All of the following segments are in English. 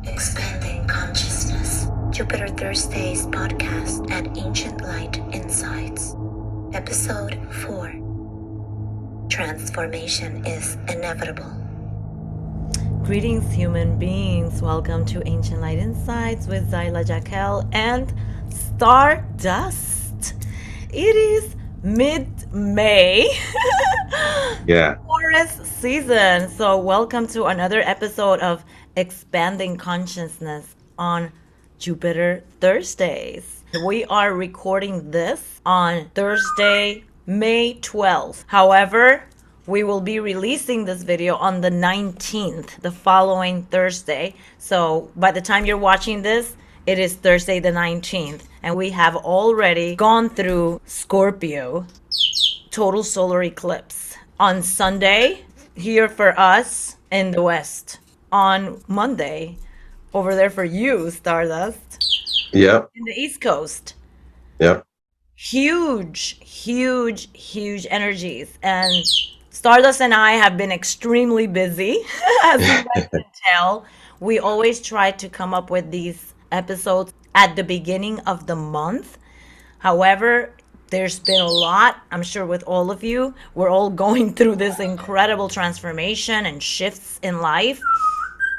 Expanding Consciousness, Jupiter Thursdays podcast at Ancient Light Insights. Episode 4. Transformation is inevitable. Greetings, human beings. Welcome to Ancient Light Insights with Zyla Jaquel and Stardust. It is mid-May. Yeah. Taurus season. So welcome to another episode of Expanding Consciousness on Jupiter Thursdays. We are recording this on Thursday, May 12th. However, we will be releasing this video on the 19th, the following Thursday. So by the time you're watching this, it is Thursday the 19th. And we have already gone through Scorpio, total solar eclipse. On Sunday, here for us in the West. On Monday, over there for you, Stardust. Yep. In the East Coast. Yep. Huge energies. And Stardust and I have been extremely busy, as you guys can tell. We always try to come up with these episodes at the beginning of the month. However, there's been a lot, I'm sure with all of you. We're all going through this incredible transformation and shifts in life.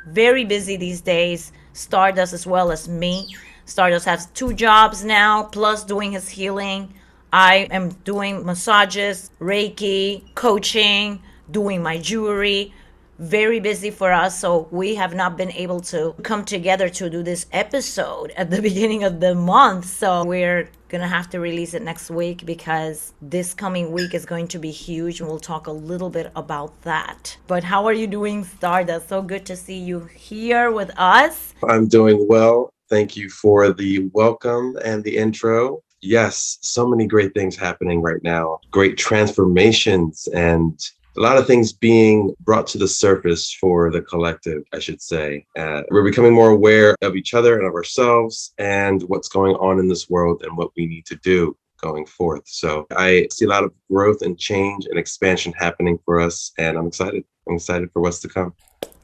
Very busy these days. Stardust as well as me. Stardust has 2 jobs now, plus doing his healing. I am doing massages, Reiki, coaching, doing my jewelry. Very busy for us, so we have not been able to come together to do this episode at the beginning of the month. So we're gonna have to release it next week because this coming week is going to be huge, and we'll talk a little bit about that. But how are you doing, Stardust? So good to see you here with us. I'm doing well. Thank you for the welcome and the intro. Yes, so many great things happening right now. Great transformations and a lot of things being brought to the surface for the collective, I should say. We're becoming more aware of each other and of ourselves and what's going on in this world and what we need to do going forth. So I see a lot of growth and change and expansion happening for us, and I'm excited. I'm excited for what's to come.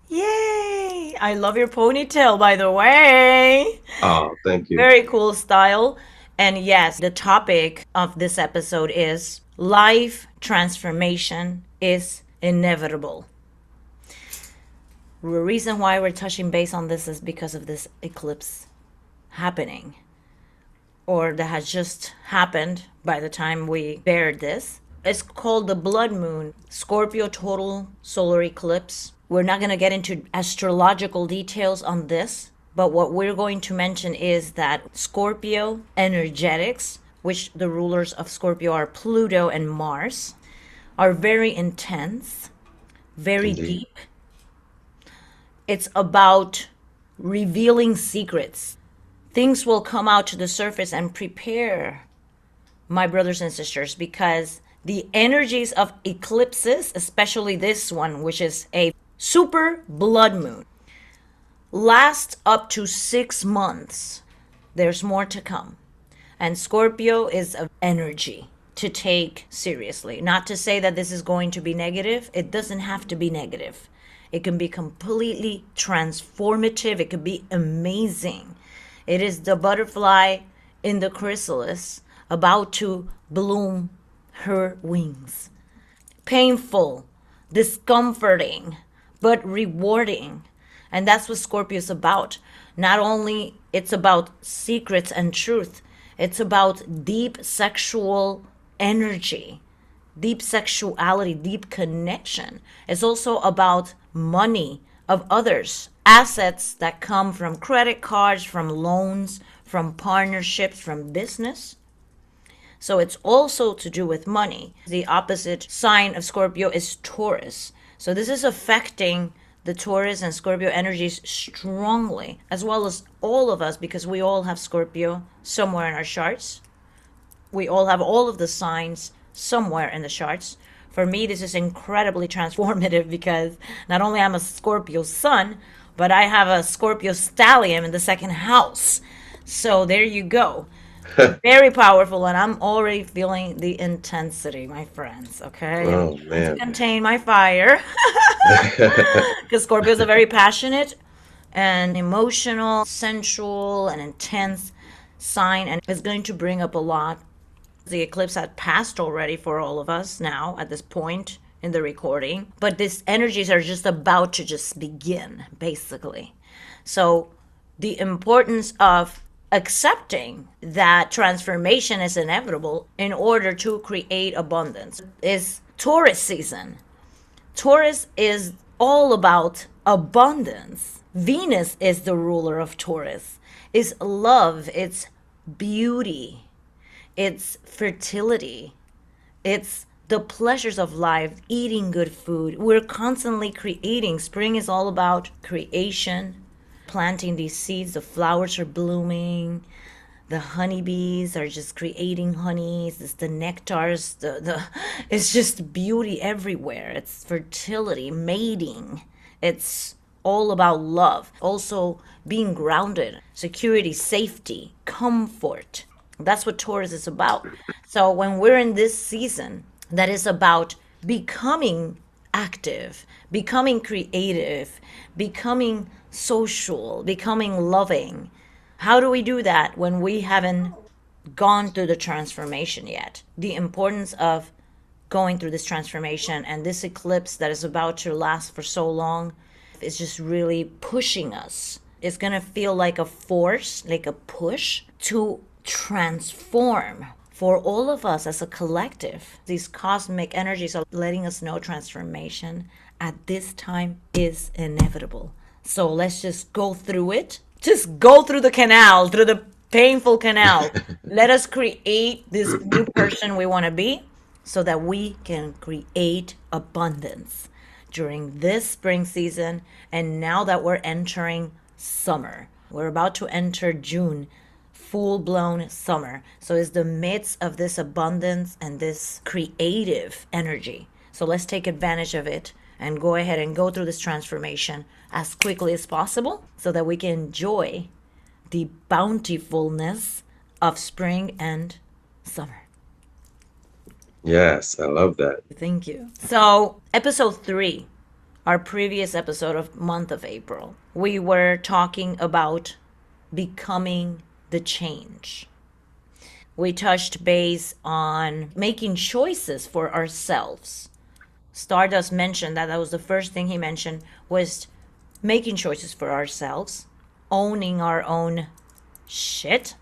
Yay! I love your ponytail, by the way. Oh, thank you. Very cool style. And yes, the topic of this episode is life transformation is inevitable. The reason why we're touching base on this is because of this eclipse happening, or that has just happened by the time we aired this. It's called the blood moon, Scorpio total solar eclipse. We're not going to get into astrological details on this, but what we're going to mention is that Scorpio energetics, which the rulers of Scorpio are Pluto and Mars, are very intense, very deep. It's about revealing secrets. Things will come out to the surface, and prepare, my brothers and sisters, because the energies of eclipses, especially this one, which is a super blood moon, last up to 6 months. There's more to come. And Scorpio is of energy to take seriously. Not to say that this is going to be negative. It doesn't have to be negative. It can be completely transformative. It could be amazing. It is the butterfly in the chrysalis about to bloom her wings. Painful, discomforting, but rewarding. And that's what Scorpio is about. Not only it's about secrets and truth, it's about deep sexual energy, deep sexuality, deep connection. It's also about money of others, assets that come from credit cards, from loans, from partnerships, from business. So it's also to do with money. The opposite sign of Scorpio is Taurus. So this is affecting the Taurus and Scorpio energies strongly, as well as all of us, because we all have Scorpio somewhere in our charts. We all have all of the signs somewhere in the charts. For me, this is incredibly transformative because not only I'm a Scorpio sun, but I have a Scorpio stellium in the 2nd house. So there you go. Very powerful, and I'm already feeling the intensity, my friends. Okay, Oh, I'm trying to man. contain my fire because Scorpios are very passionate, an emotional, sensual, and intense sign, and it's going to bring up a lot. The eclipse had passed already for all of us now at this point in the recording, but these energies are just about to just begin, basically. So, the importance of accepting that transformation is inevitable in order to create abundance is Taurus season. Taurus is all about abundance. Venus is the ruler of Taurus. It's love, it's beauty, it's fertility, it's the pleasures of life, eating good food. We're constantly creating. Spring is all about creation, planting these seeds. The flowers are blooming. The honeybees are just creating honeys. It's the nectars. It's just beauty everywhere. It's fertility, mating. It's all about love. Also being grounded, security, safety, comfort. That's what Taurus is about. So when we're in this season that is about becoming active, becoming creative, becoming social, becoming loving, how do we do that when we haven't gone through the transformation yet? The importance of going through this transformation and this eclipse that is about to last for so long is just really pushing us. It's going to feel like a force, like a push to transform for all of us as a collective. These cosmic energies are letting us know transformation at this time is inevitable. So let's just go through it. Just go through the canal, through the painful canal. Let us create this new person we want to be so that we can create abundance during this spring season. And now that we're entering summer, we're about to enter June, full-blown summer. So it's the midst of this abundance and this creative energy. So let's take advantage of it and go ahead and go through this transformation as quickly as possible so that we can enjoy the bountifulness of spring and summer. Yes, I love that. Thank you. So, episode 3, our previous episode of month of April, we were talking about becoming the change. We touched base on making choices for ourselves. Stardust mentioned that was the first thing he mentioned was making choices for ourselves, owning our own shit,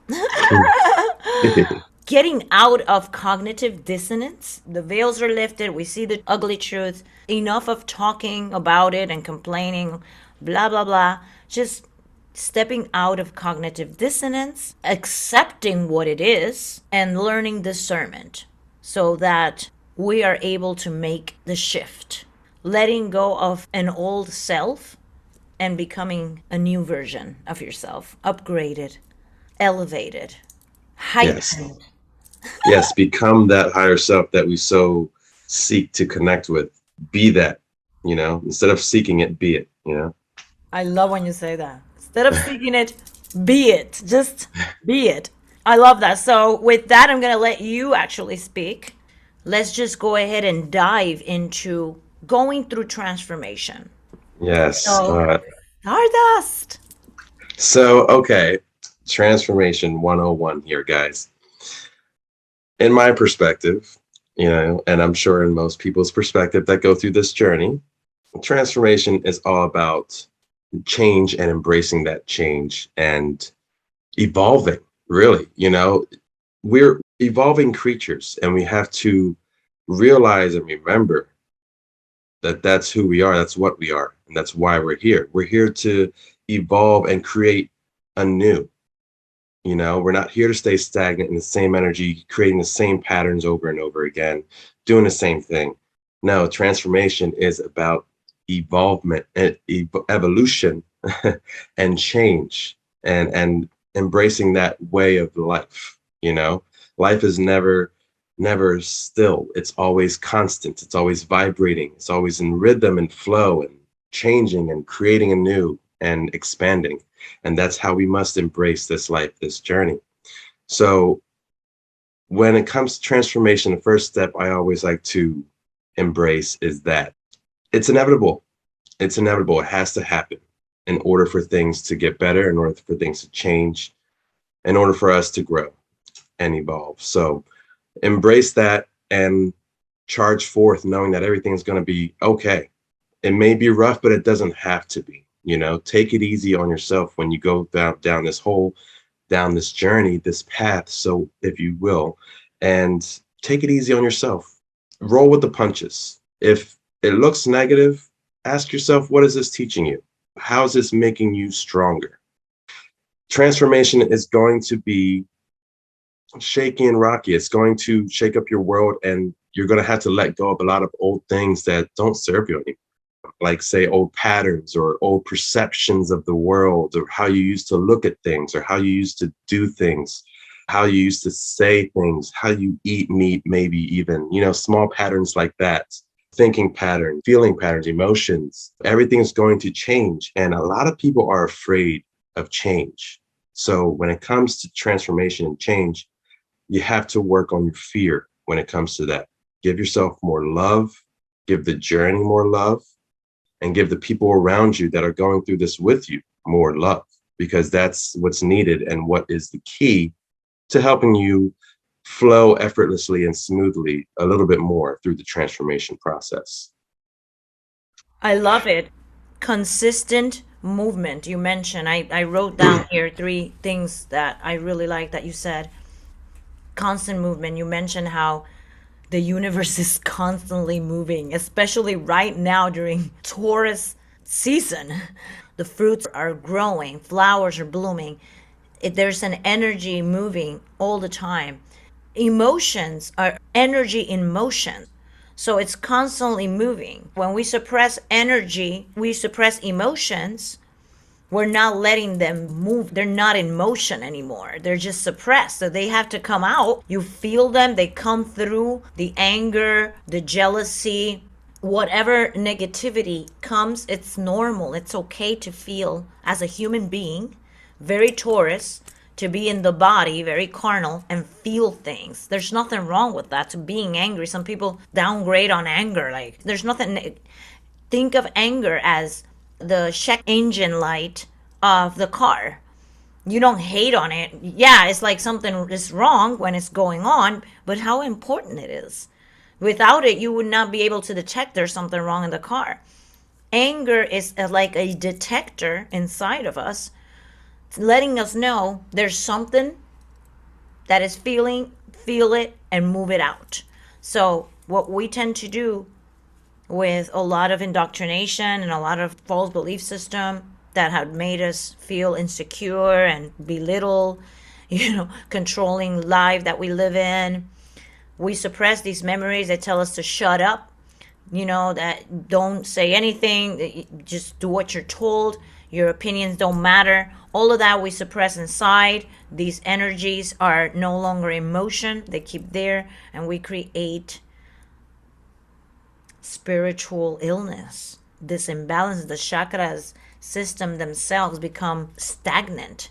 getting out of cognitive dissonance. The veils are lifted. We see the ugly truth. Enough of talking about it and complaining, blah, blah, blah. Just stepping out of cognitive dissonance, accepting what it is, and learning discernment so that we are able to make the shift, letting go of an old self and becoming a new version of yourself, upgraded, elevated, Yes. heightened. Yes, become that higher self that we so seek to connect with. Be that, instead of seeking it, be it. I love when you say that. Instead of seeking it, be it. Just be it. I love that. So, with that, I'm going to let you actually speak. Let's just go ahead and dive into going through transformation. Yes. So, Stardust. So, okay, transformation 101 here, guys. In my perspective, and I'm sure in most people's perspective that go through this journey, transformation is all about change and embracing that change and evolving, really. We're evolving creatures and we have to realize and remember that that's who we are, that's what we are, and that's why we're here. We're here to evolve and create anew. We're not here to stay stagnant in the same energy, creating the same patterns over and over again, doing the same thing. No, transformation is about evolvement and evolution and change and embracing that way of life. Life is never still. It's always constant. It's always vibrating. It's always in rhythm and flow and changing and creating anew and expanding. And that's how we must embrace this life, this journey. So when it comes to transformation, the first step I always like to embrace is that it's inevitable. It's inevitable. It has to happen. in order for things to get better, in order for things to change, in order for us to grow and evolve. So embrace that and charge forth knowing that everything's going to be okay. It may be rough, but it doesn't have to be. Take it easy on yourself when you go down this hole, down this journey, this path, so if you will, and take it easy on yourself. Roll with the punches. If it looks negative, ask yourself, what is this teaching you? How is this making you stronger? Transformation is going to be shaky and rocky. It's going to shake up your world, and you're going to have to let go of a lot of old things that don't serve you anymore. Like, say, old patterns or old perceptions of the world, or how you used to look at things, or how you used to do things, how you used to say things, how you eat meat, maybe even, small patterns like that. Thinking pattern, feeling patterns, emotions, everything's going to change. And a lot of people are afraid of change. So when it comes to transformation and change, you have to work on your fear when it comes to that. Give yourself more love, give the journey more love, and give the people around you that are going through this with you more love, because that's what's needed and what is the key to helping you flow effortlessly and smoothly a little bit more through the transformation process. I love it. Consistent movement. You mentioned, I wrote down here three things that I really like that you said. Constant movement. You mentioned how the universe is constantly moving, especially right now during Taurus season. The fruits are growing, flowers are blooming. There's an energy moving all the time. Emotions are energy in motion. So it's constantly moving. When we suppress energy, we suppress emotions, we're not letting them move. They're not in motion anymore. They're just suppressed. So they have to come out. You feel them. They come through. The anger, the jealousy, whatever negativity comes, it's normal. It's okay to feel as a human being, very Taurus, to be in the body, very carnal, and feel things. There's nothing wrong with that, to being angry. Some people downgrade on anger. Like, there's nothing. Think of anger as the check engine light of the car. You don't hate on it. Yeah, it's like something is wrong when it's going on, but how important it is. Without it, you would not be able to detect there's something wrong in the car. Anger is like a detector inside of us, letting us know there's something that is feel it, and move it out. So what we tend to do with a lot of indoctrination and a lot of false belief system that had made us feel insecure and belittle, controlling life that we live in. We suppress these memories that tell us to shut up, that don't say anything, just do what you're told, your opinions don't matter. All of that we suppress inside. These energies are no longer in motion, they keep there, and we create spiritual illness. This imbalance, the chakras system themselves become stagnant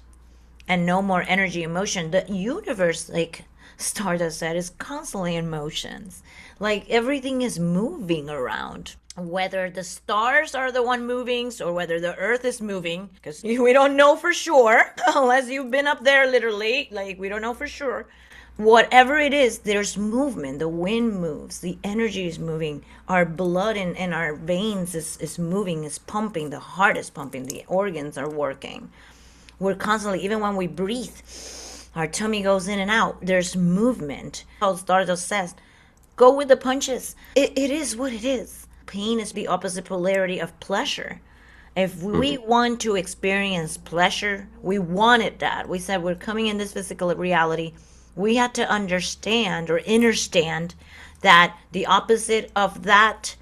and no more energy emotion. The universe, like Stardust said, is constantly in motions. Like, everything is moving around. Whether the stars are the one moving or whether the earth is moving, because we don't know for sure unless you've been up there literally. Like, we don't know for sure. Whatever it is, there's movement. The wind moves, the energy is moving, our blood in our veins is moving, is pumping, the heart is pumping, the organs are working. We're constantly, even when we breathe, our tummy goes in and out. There's movement. How Stardust says, go with the punches. It is what it is. Pain is the opposite polarity of pleasure. If we want to experience pleasure, we wanted that. We said we're coming in this physical reality. We had to understand or understand that the opposite of that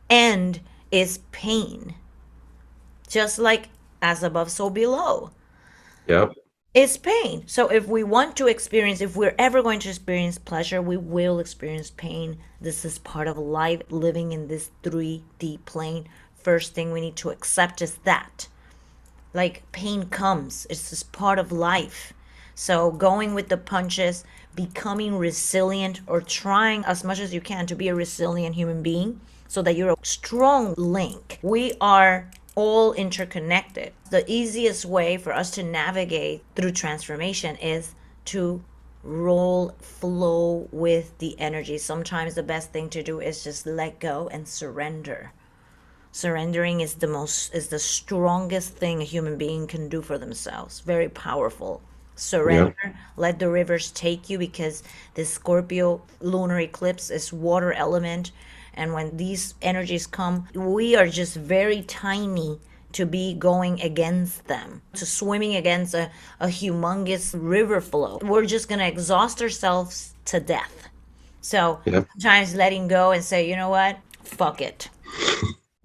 end is pain. Just like as above, so below. Yep. It's pain. So if we want to experience, if we're ever going to experience pleasure, we will experience pain. This is part of life, living in this 3D plane. First thing we need to accept is that. Like, pain comes. It's just part of life. So going with the punches, becoming resilient, or trying as much as you can to be a resilient human being so that you're a strong link. We are all interconnected. The easiest way for us to navigate through transformation is to flow with the energy. Sometimes the best thing to do is just let go and surrender. Surrendering is the strongest thing a human being can do for themselves. Very powerful. Yeah. Surrender, let the rivers take you, because the Scorpio lunar eclipse is water element, and when these energies come, we are just very tiny to be going against them, to swimming against a humongous river flow. We're just going to exhaust ourselves to death. So Yep. sometimes letting go and say, you know what, fuck it.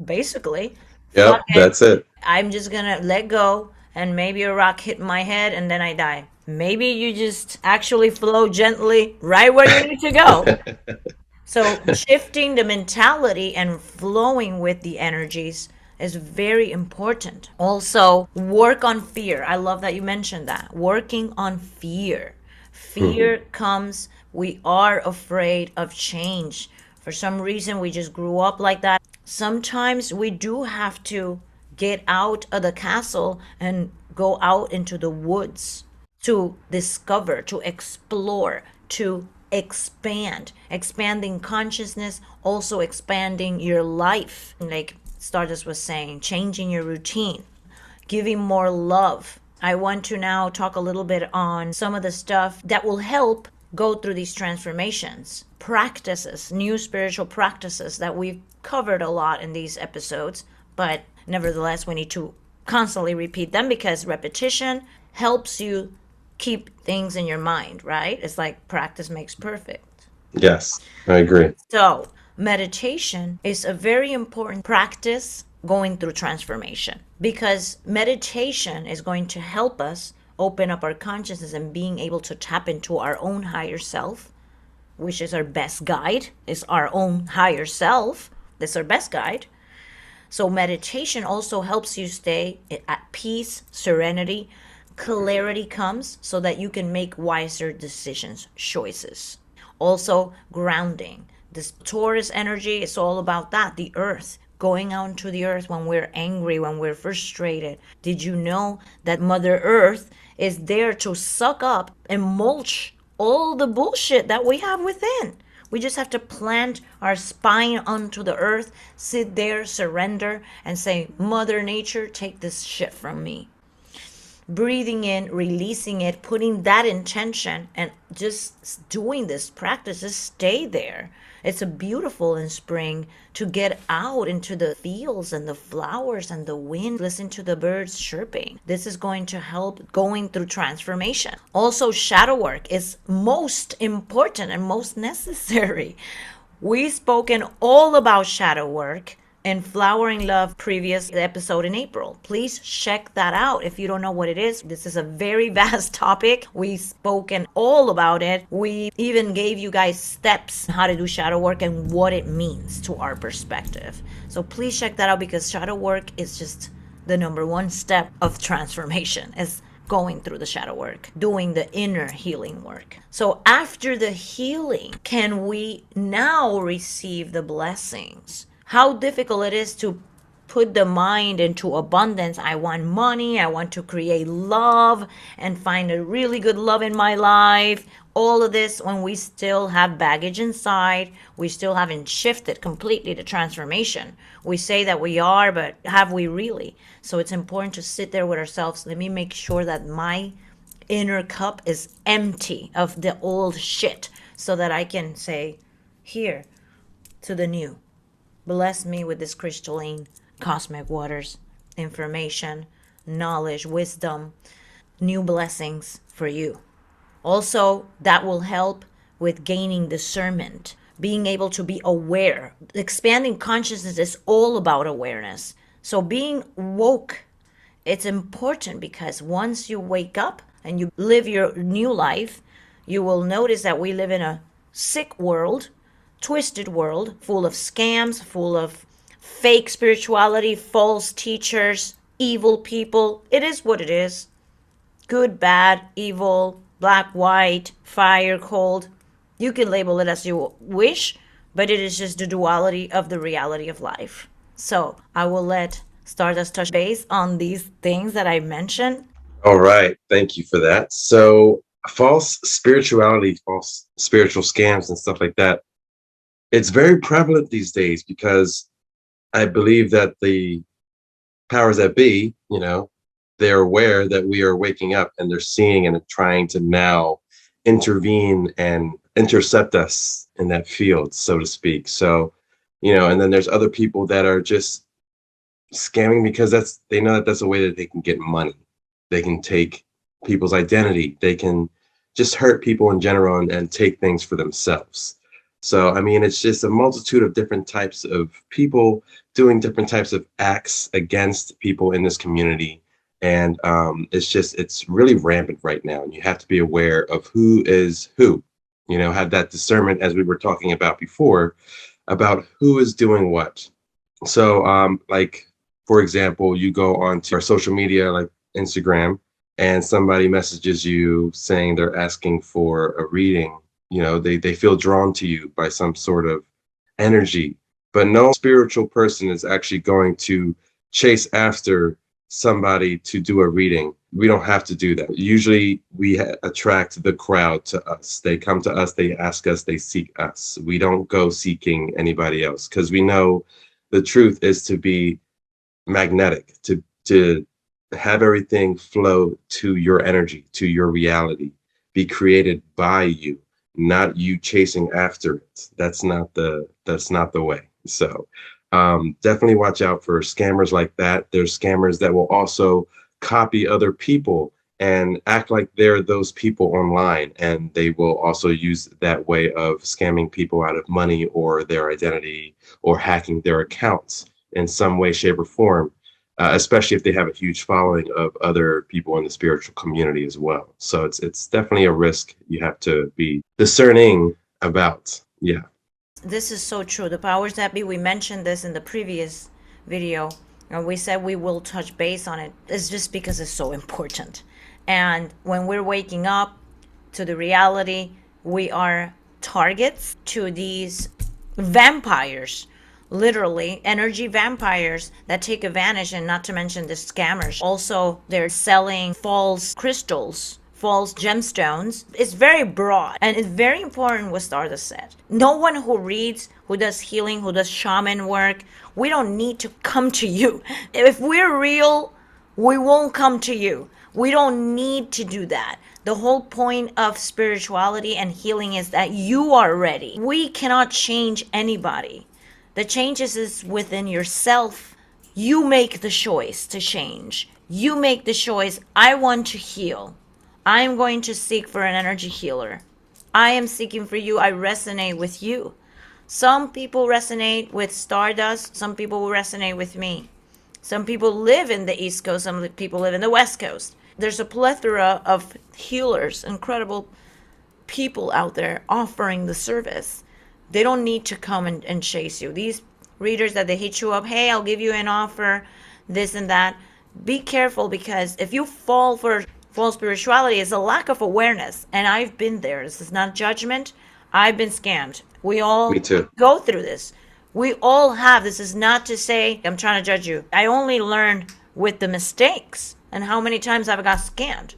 Basically, fuck Yep. it. That's it. I'm just gonna let go, and maybe a rock hit my head and then I die. Maybe you just actually flow gently right where you need to go. So shifting the mentality and flowing with the energies is very important. Also, work on fear. I love that you mentioned that. Working on fear. Mhm. Fear comes, we are afraid of change. For some reason, we just grew up like that. Sometimes we do have to get out of the castle and go out into the woods to discover, to explore, to expand, expanding consciousness, also expanding your life. Like Stardust was saying, changing your routine, giving more love. I want to now talk a little bit on some of the stuff that will help go through these transformations. Practices, new spiritual practices that we've covered a lot in these episodes, but nevertheless, we need to constantly repeat them because repetition helps you keep things in your mind, right? It's like practice makes perfect. Yes, I agree. So, meditation is a very important practice going through transformation, because meditation is going to help us open up our consciousness and being able to tap into our own higher self, which is our best guide, is our own higher self. That's our best guide. So meditation also helps you stay at peace, serenity, clarity comes so that you can make wiser decisions, choices. Also, grounding. This Taurus energy is all about that, the earth. Going out into the earth when we're angry, when we're frustrated. Did you know that Mother Earth is there to suck up and mulch all the bullshit that we have within? We just have to plant our spine onto the earth, sit there, surrender, and say, Mother Nature, take this shit from me. Breathing in, releasing it, putting that intention, and just doing this practice, just stay there. It's a beautiful in spring to get out into the fields and the flowers and the wind, listen to the birds chirping. This is going to help going through transformation. Also, shadow work is most important and most necessary. We've spoken all about shadow work in Flowering Love previous episode in April. Please check that out if you don't know what it is. This is a very vast topic. We've spoken all about it. We even gave you guys steps how to do shadow work and what it means to our perspective. So please check that out, because shadow work is just the number one step of transformation, is going through the shadow work, doing the inner healing work. So after the healing, can we now receive the blessings? How difficult it is to put the mind into abundance. I want money, I want to create love and find a really good love in my life. All of this when we still have baggage inside, we still haven't shifted completely to transformation. We say that we are, but have we really? So it's important to sit there with ourselves. Let me make sure that my inner cup is empty of the old shit so that I can say, here to the new. Bless me with this crystalline cosmic waters, information, knowledge, wisdom, new blessings for you. Also, that will help with gaining discernment, being able to be aware. Expanding consciousness is all about awareness. So being woke, it's important, because once you wake up and you live your new life, you will notice that we live in a sick world, twisted world, full of scams, full of fake spirituality, false teachers, evil people. It is what it is. Good, bad, evil, black, white, fire, cold. You can label it as you wish, but it is just the duality of the reality of life. So I will let Stardust touch base on these things that I mentioned? All right. Thank you for that. So, false spirituality, false spiritual scams, and stuff like that, it's very prevalent these days because I believe that the powers that be, they're aware that we are waking up and they're seeing and trying to now intervene and intercept us in that field, so to speak. So, and then there's other people that are just scamming because they know that that's a way that they can get money. They can take people's identity. They can just hurt people in general and take things for themselves. So, I mean, it's just a multitude of different types of people doing different types of acts against people in this community. And it's really rampant right now. And you have to be aware of who is who, have that discernment, as we were talking about before, about who is doing what. So, like, for example, you go onto our social media, like Instagram, and somebody messages you saying they're asking for a reading. They feel drawn to you by some sort of energy, but no spiritual person is actually going to chase after somebody to do a reading. We don't have to do that. Usually we attract the crowd to us. They come to us, they ask us, they seek us. We don't go seeking anybody else because we know the truth is to be magnetic, to have everything flow to your energy, to your reality, be created by you, not you chasing after it. That's not the way. So definitely watch out for scammers like that. There's scammers that will also copy other people and act like they're those people online, and they will also use that way of scamming people out of money or their identity or hacking their accounts in some way, shape, or form, especially if they have a huge following of other people in the spiritual community as well. So it's definitely a risk you have to be discerning about. Yeah. This is so true. The powers that be, we mentioned this in the previous video, and we said we will touch base on it. It's just because it's so important. And when we're waking up to the reality, we are targets to these vampires, literally energy vampires that take advantage, and not to mention the scammers. Also, they're selling false crystals, false gemstones. It's very broad, and it's very important what Stardust said. No one who reads, who does healing, who does shaman work, we don't need to come to you. If we're real, we won't come to you. We don't need to do that. The whole point of spirituality and healing is that you are ready. We cannot change anybody. The changes is within yourself. You make the choice to change. You make the choice, I want to heal. I'm going to seek for an energy healer. I am seeking for you. I resonate with you. Some people resonate with Stardust. Some people will resonate with me. Some people live in the East Coast. Some people live in the West Coast. There's a plethora of healers, incredible people out there offering the service. They don't need to come and chase you. These readers that they hit you up, hey, I'll give you an offer, this and that. Be careful, because if you fall for false spirituality, it's a lack of awareness. And I've been there. This is not judgment. I've been scammed. We all Me too. go through this. We all have. This is not to say I'm trying to judge you. I only learn with the mistakes and how many times I've got scammed.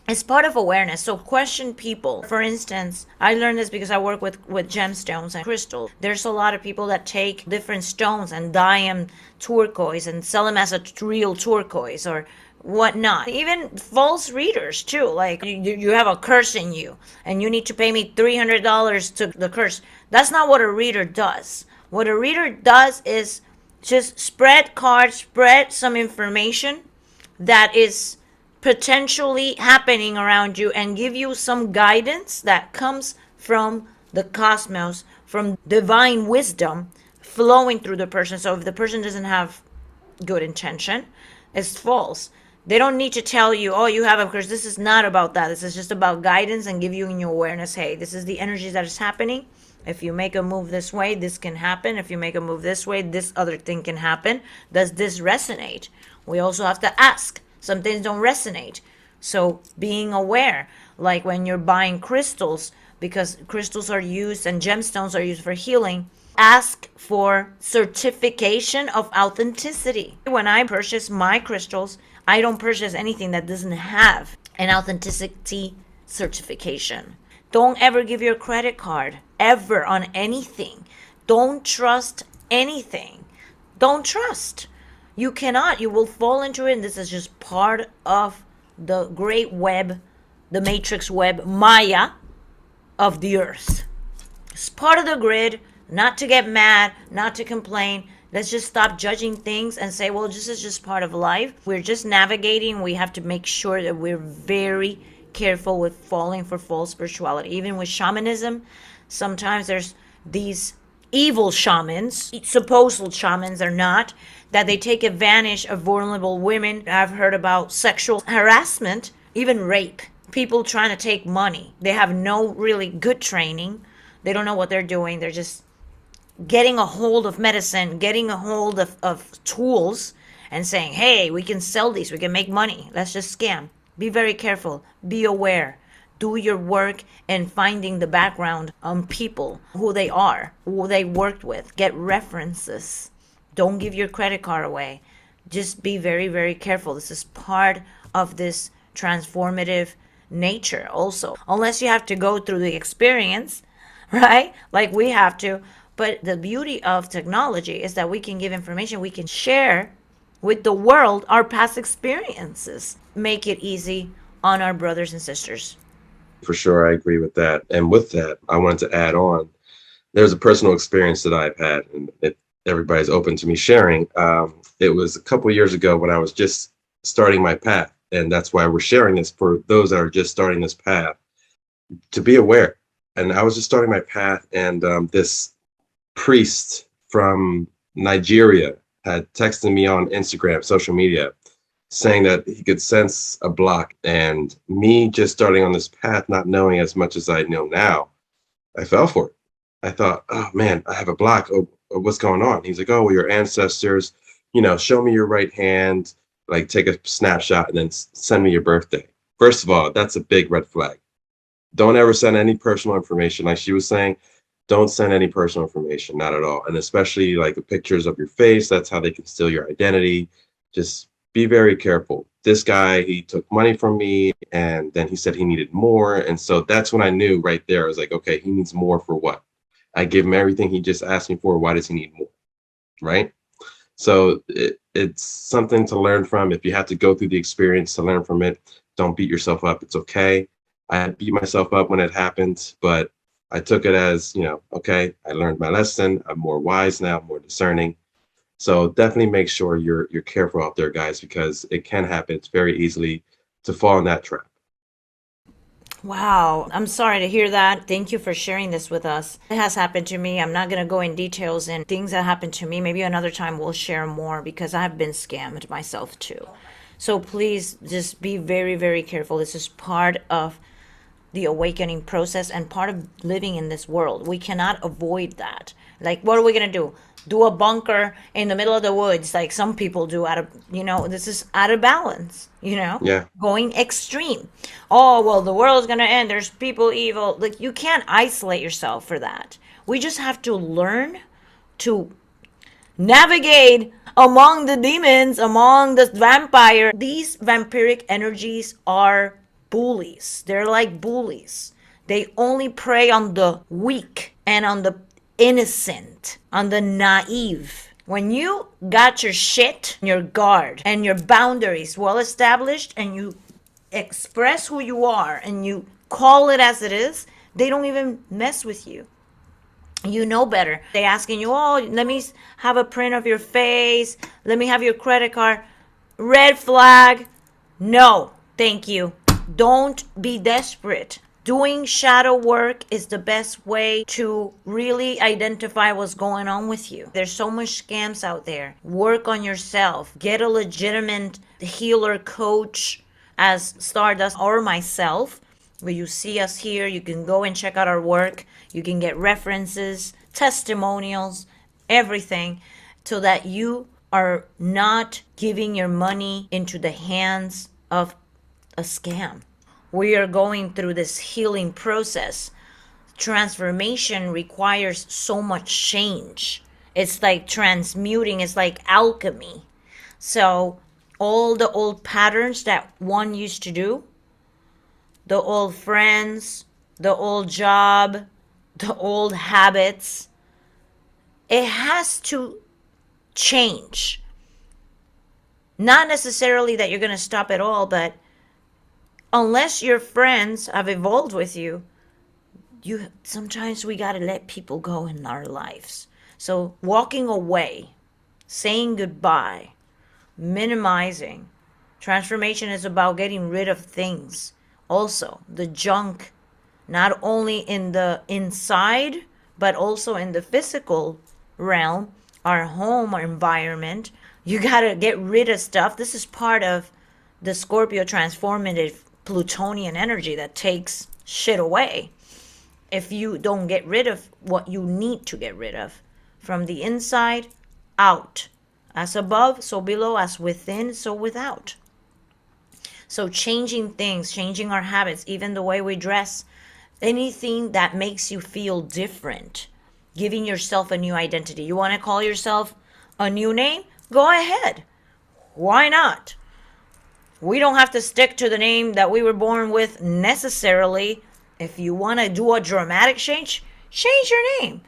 It's part of awareness. So question people. For instance, I learned this because I work with gemstones and crystals. There's a lot of people that take different stones and dye them turquoise and sell them as a real turquoise or whatnot. Even false readers too. Like you have a curse in you and you need to pay me $300 to the curse. That's not what a reader does. What a reader does is just spread cards, spread some information that is potentially happening around you, and give you some guidance that comes from the cosmos, from divine wisdom flowing through the person. So if the person doesn't have good intention, it's false. They don't need to tell you, oh, you have a curse. This is not about that. This is just about guidance and give you in your awareness, hey, this is the energy that is happening. If you make a move this way, this can happen. If you make a move this way, this other thing can happen. Does this resonate? We also have to ask. Some things don't resonate. So being aware, like when you're buying crystals, because crystals are used and gemstones are used for healing, ask for certification of authenticity. When I purchase my crystals, I don't purchase anything that doesn't have an authenticity certification. Don't ever give your credit card ever on anything. Don't trust anything. Don't trust. You cannot. You will fall into it. And this is just part of the great web, the matrix web, Maya of the earth. It's part of the grid. Not to get mad, not to complain. Let's just stop judging things and say, well, this is just part of life. We're just navigating. We have to make sure that we're very careful with falling for false spirituality. Even with shamanism, sometimes there's these evil shamans, supposed shamans are not, that they take advantage of vulnerable women. I've heard about sexual harassment, even rape. People trying to take money. They have no really good training. They don't know what they're doing. They're just getting a hold of medicine, getting a hold of tools and saying, hey, we can sell these, we can make money. Let's just scam. Be very careful. Be aware. Do your work in finding the background on people, who they are, who they worked with. Get references. Don't give your credit card away. Just be very, very careful. This is part of this transformative nature also. Unless you have to go through the experience, right? Like we have to. But the beauty of technology is that we can give information, we can share with the world our past experiences. Make it easy on our brothers and sisters. For sure, I agree with that. And with that, I wanted to add on, there's a personal experience that I've had, and everybody's open to me sharing. It was a couple of years ago when I was just starting my path. And that's why we're sharing this for those that are just starting this path, to be aware. And I was just starting my path, and this priest from Nigeria had texted me on Instagram, social media, saying that he could sense a block. And me just starting on this path, not knowing as much as I know now, I fell for it. I thought, oh man, I have a block. Oh, what's going on? He's like, oh, well, your ancestors, show me your right hand, like take a snapshot and then send me your birthday. First of all, that's a big red flag. Don't ever send any personal information. Like she was saying, don't send any personal information, not at all. And especially like the pictures of your face, that's how they can steal your identity. Just be very careful. This guy, he took money from me and then he said he needed more. And so that's when I knew right there. I was like, okay, he needs more for what? I give him everything he just asked me for. Why does he need more? Right? So it's something to learn from. If you have to go through the experience to learn from it, don't beat yourself up. It's okay. I beat myself up when it happened, but I took it as, okay, I learned my lesson. I'm more wise now, more discerning. So definitely make sure you're careful out there, guys, because it can happen. It's very easily to fall in that trap. Wow, I'm sorry to hear that. Thank you for sharing this with us. It has happened to me. I'm not going to go in details in things that happened to me. Maybe another time we'll share more because I've been scammed myself too. So please just be very, very careful. This is part of the awakening process and part of living in this world. We cannot avoid that. Like, what are we going to do? Do a bunker in the middle of the woods like some people do out of, this is out of balance, Yeah. going extreme. Oh, well, the world's going to end. There's people evil. Like, you can't isolate yourself for that. We just have to learn to navigate among the demons, among the vampire. These vampiric energies are bullies. They're like bullies. They only prey on the weak and on the innocent, on the naive. When you got your shit, your guard, and your boundaries well established, and you express who you are and you call it as it is, they don't even mess with you. You know better. They asking you, oh, let me have a print of your face. Let me have your credit card. Red flag. No, thank you. Don't be desperate. Doing shadow work is the best way to really identify what's going on with you. There's so much scams out there. Work on yourself. Get a legitimate healer coach as Stardust or myself. Where you see us here, you can go and check out our work. You can get references, testimonials, everything, so that you are not giving your money into the hands of a scam. We are going through this healing process transformation requires so much change. It's like transmuting, it's like alchemy. So all the old patterns that one used to do, the old friends, the old job, the old habits, it has to change. Not necessarily that you're going to stop at all, but unless your friends have evolved with you, sometimes we got to let people go in our lives. So walking away, saying goodbye, minimizing. Transformation is about getting rid of things. Also, the junk, not only in the inside, but also in the physical realm, our home, our environment. You got to get rid of stuff. This is part of the Scorpio transformative Plutonian energy that takes shit away. If you don't get rid of what you need to get rid of from the inside out, as above, so below, as within, so without. So changing things, changing our habits, even the way we dress, anything that makes you feel different, giving yourself a new identity. You want to call yourself a new name? Go ahead. Why not? We don't have to stick to the name that we were born with necessarily. If you want to do a dramatic change, change your name.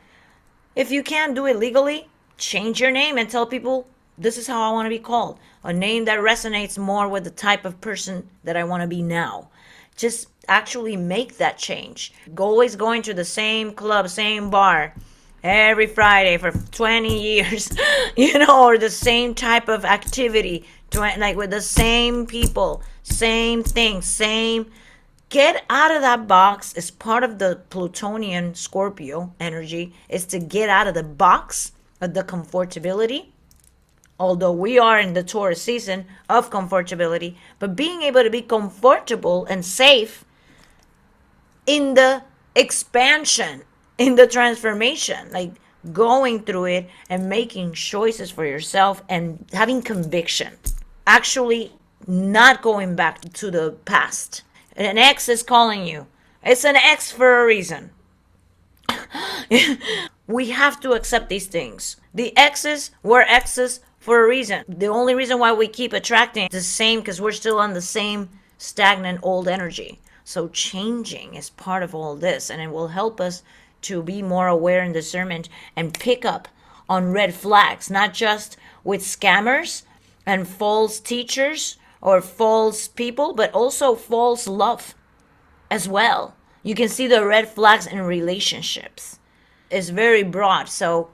If you can't do it legally, change your name and tell people, this is how I want to be called. A name that resonates more with the type of person that I want to be now. Just actually make that change. Always going to the same club, same bar every Friday for 20 years, or the same type of activity, like with the same people, same thing, same. Get out of that box. Is part of the Plutonian Scorpio energy, is to get out of the box of the comfortability. Although we are in the Taurus season of comfortability, but being able to be comfortable and safe in the expansion, in the transformation, like going through it and making choices for yourself and having conviction. Actually, not going back to the past. An ex is calling you. It's an ex for a reason. We have to accept these things. The exes were exes for a reason. The only reason why we keep attracting the same, because we're still on the same stagnant old energy. So changing is part of all this, and it will help us to be more aware and discernment and pick up on red flags, not just with scammers and false teachers or false people, but also false love as well. You can see the red flags in relationships. It's very broad. So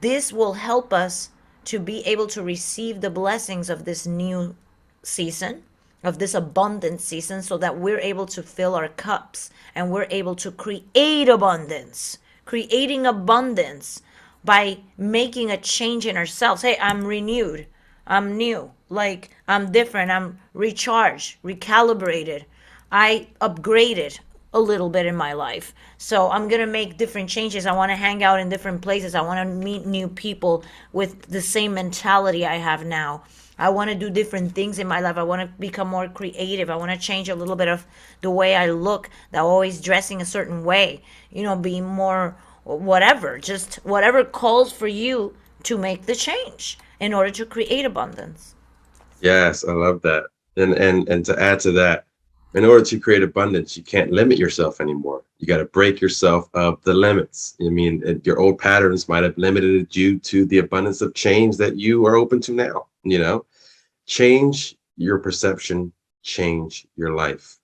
this will help us to be able to receive the blessings of this new season, of this abundant season, so that we're able to fill our cups and we're able to create abundance. Creating abundance by making a change in ourselves. Hey, I'm renewed. I'm new. Like, I'm different. I'm recharged, recalibrated. I upgraded a little bit in my life. So I'm going to make different changes. I want to hang out in different places. I want to meet new people with the same mentality I have now. I want to do different things in my life. I want to become more creative. I want to change a little bit of the way I look, that always dressing a certain way, being more whatever, just whatever calls for you to make the change in order to create abundance. Yes, I love that. And to add to that, in order to create abundance, you can't limit yourself anymore. You got to break yourself of the limits. I mean, your old patterns might have limited you to the abundance of change that you are open to now. Change your perception, change your life.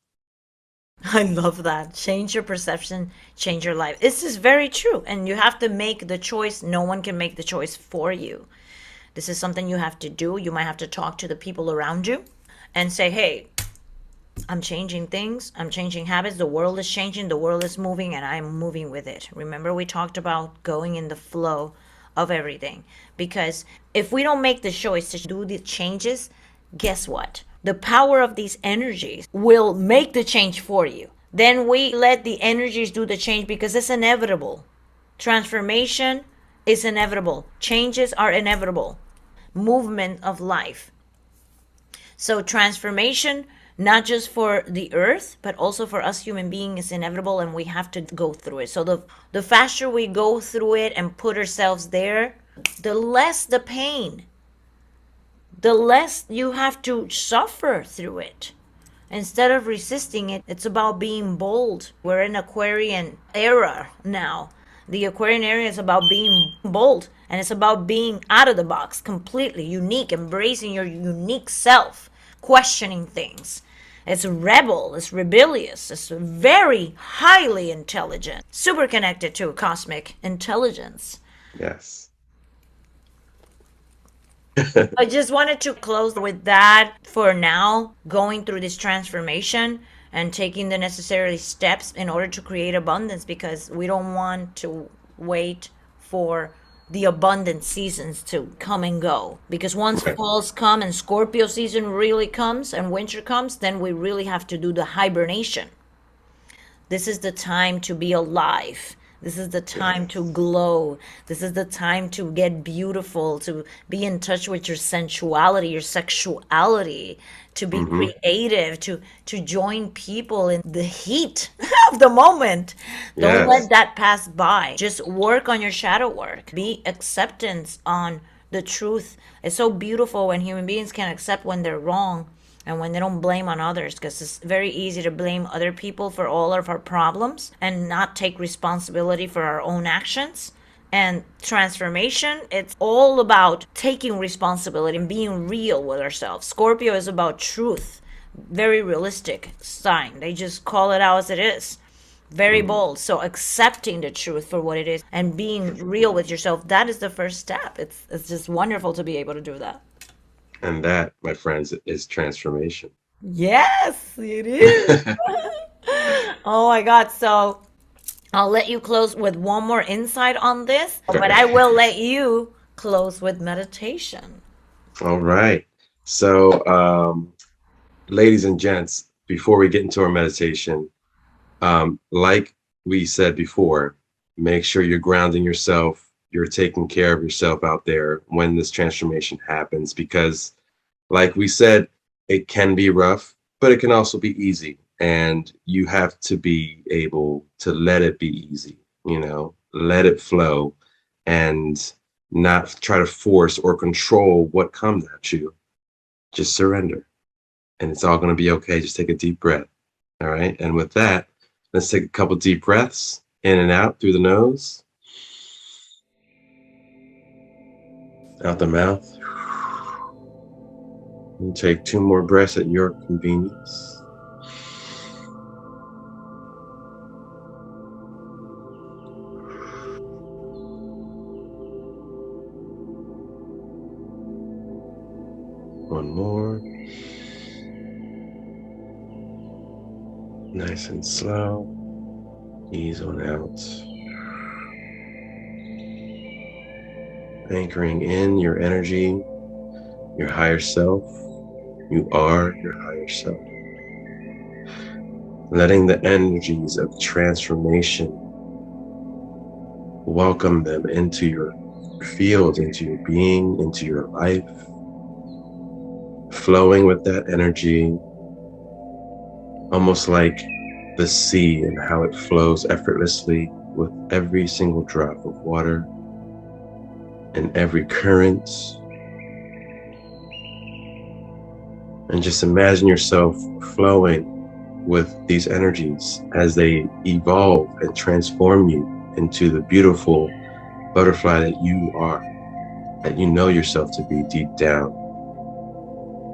I love that. Change your perception, change your life. This is very true. And you have to make the choice. No one can make the choice for you. This is something you have to do. You might have to talk to the people around you and say, hey, I'm changing things. I'm changing habits. The world is changing. The world is moving, and I'm moving with it. Remember, we talked about going in the flow of everything. Because if we don't make the choice to do the changes, guess what? The power of these energies will make the change for you. Then we let the energies do the change because it's inevitable. Transformation is inevitable. Changes are inevitable. Movement of life. So transformation not just for the earth, but also for us human beings. It's inevitable and we have to go through it. So the faster we go through it and put ourselves there, the less the pain, the less you have to suffer through it. Instead of resisting it, it's about being bold. We're in Aquarian era now. The Aquarian era is about being bold, and it's about being out of the box, completely unique, embracing your unique self, questioning things. It's rebel, it's rebellious, it's very highly intelligent, super connected to cosmic intelligence. Yes. I just wanted to close with that for now, going through this transformation and taking the necessary steps in order to create abundance, because we don't want to wait for the abundant seasons to come and go. Because once Right. falls come and Scorpio season really comes and winter comes, then we really have to do the hibernation. This is the time to be alive. This is the time to glow. This is the time to get beautiful, to be in touch with your sensuality, your sexuality, to be Mm-hmm. creative, to join people in the heat of the moment. Don't Yes. let that pass by. Just work on your shadow work. Be acceptance on the truth. It's so beautiful when human beings can accept when they're wrong and when they don't blame on others, because it's very easy to blame other people for all of our problems and not take responsibility for our own actions. And transformation, it's all about taking responsibility and being real with ourselves. Scorpio is about truth, very realistic sign. They just call it out as it is, very Mm. bold. So accepting the truth for what it is and being real with yourself, that is the first step. It's just wonderful to be able to do that. And that, my friends, is transformation. Yes, it is. Oh my God. So I'll let you close with one more insight on this, but I will let you close with meditation. All right. So, ladies and gents, before we get into our meditation, like we said before, make sure you're grounding yourself, you're taking care of yourself out there when this transformation happens, because, like we said, it can be rough, but it can also be easy. And you have to be able to let it be easy, let it flow and not try to force or control what comes at you. Just surrender and it's all going to be okay. Just take a deep breath. All right. And with that, let's take a couple deep breaths in and out through the nose, out the mouth. And take 2 more breaths at your convenience. One more. Nice and slow. Ease on out. Anchoring in your energy, your higher self. You are your higher self. Letting the energies of transformation welcome them into your field, into your being, into your life. Flowing with that energy, almost like the sea and how it flows effortlessly with every single drop of water and every current. And just imagine yourself flowing with these energies as they evolve and transform you into the beautiful butterfly that you are, that you know yourself to be deep down.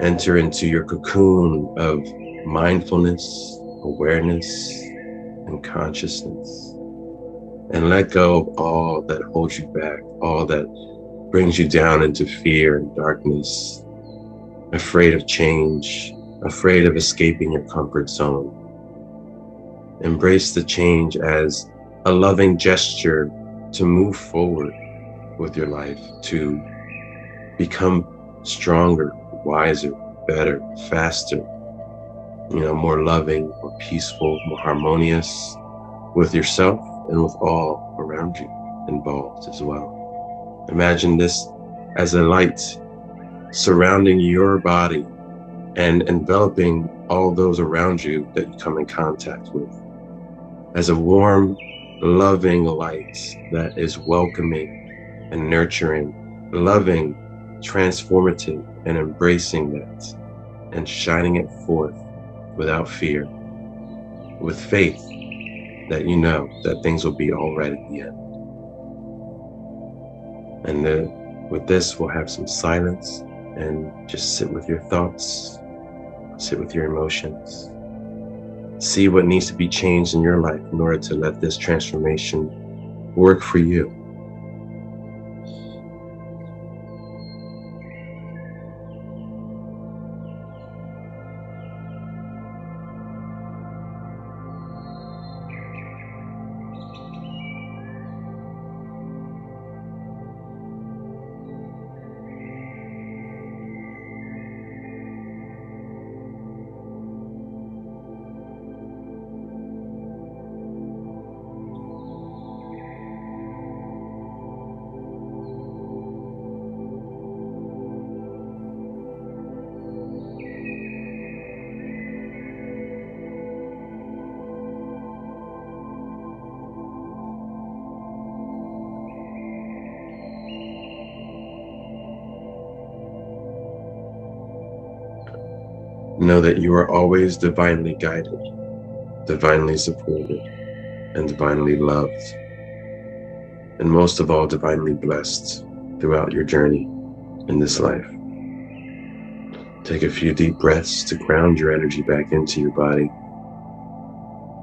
Enter into your cocoon of mindfulness, awareness, and consciousness. And let go of all that holds you back, all that brings you down into fear and darkness, afraid of change, afraid of escaping your comfort zone. Embrace the change as a loving gesture to move forward with your life, to become stronger, wiser, better, faster, more loving, more peaceful, more harmonious with yourself and with all around you involved as well. Imagine this as a light surrounding your body and enveloping all those around you that you come in contact with as a warm, loving light that is welcoming and nurturing, loving, transformative, and embracing that and shining it forth without fear, with faith that you know that things will be all right at the end. And with this, we'll have some silence and just sit with your thoughts, sit with your emotions, see what needs to be changed in your life in order to let this transformation work for you. Know that you are always divinely guided, divinely supported, and divinely loved, and most of all, divinely blessed throughout your journey in this life. Take a few deep breaths to ground your energy back into your body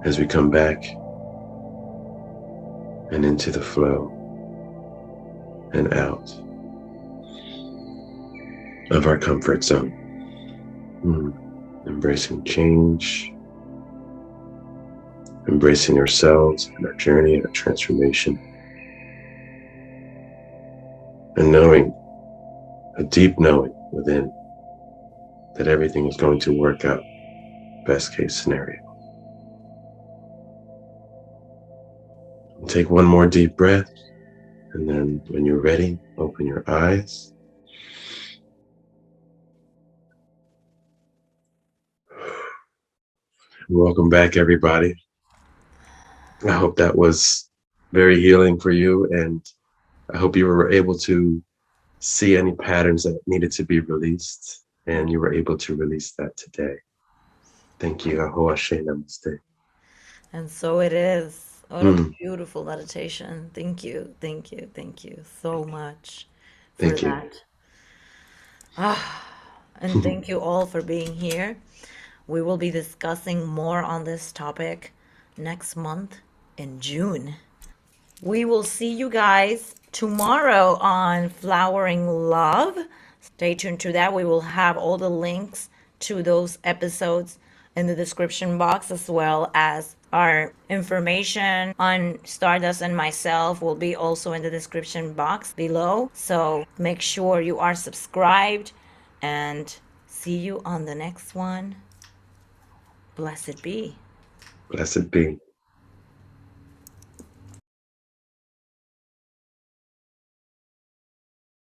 as we come back and into the flow and out of our comfort zone. Embracing change, embracing ourselves and our journey and our transformation, and knowing, a deep knowing within, that everything is going to work out, best case scenario. Take one more deep breath, and then when you're ready, open your eyes. Welcome back, everybody. I hope that was very healing for you, and I hope you were able to see any patterns that needed to be released, and you were able to release that today. Thank you. Aho Ashe Namaste. And so it is. What a beautiful meditation. Thank you, thank you, thank you so much for Thank you. that. And thank you all for being here. We will be discussing more on this topic next month in June. We will see you guys tomorrow on Flowering Love. Stay tuned to that. We will have all the links to those episodes in the description box, as well as our information on Stardust and myself will be also in the description box below. So make sure you are subscribed, and see you on the next one. Blessed be. Blessed be.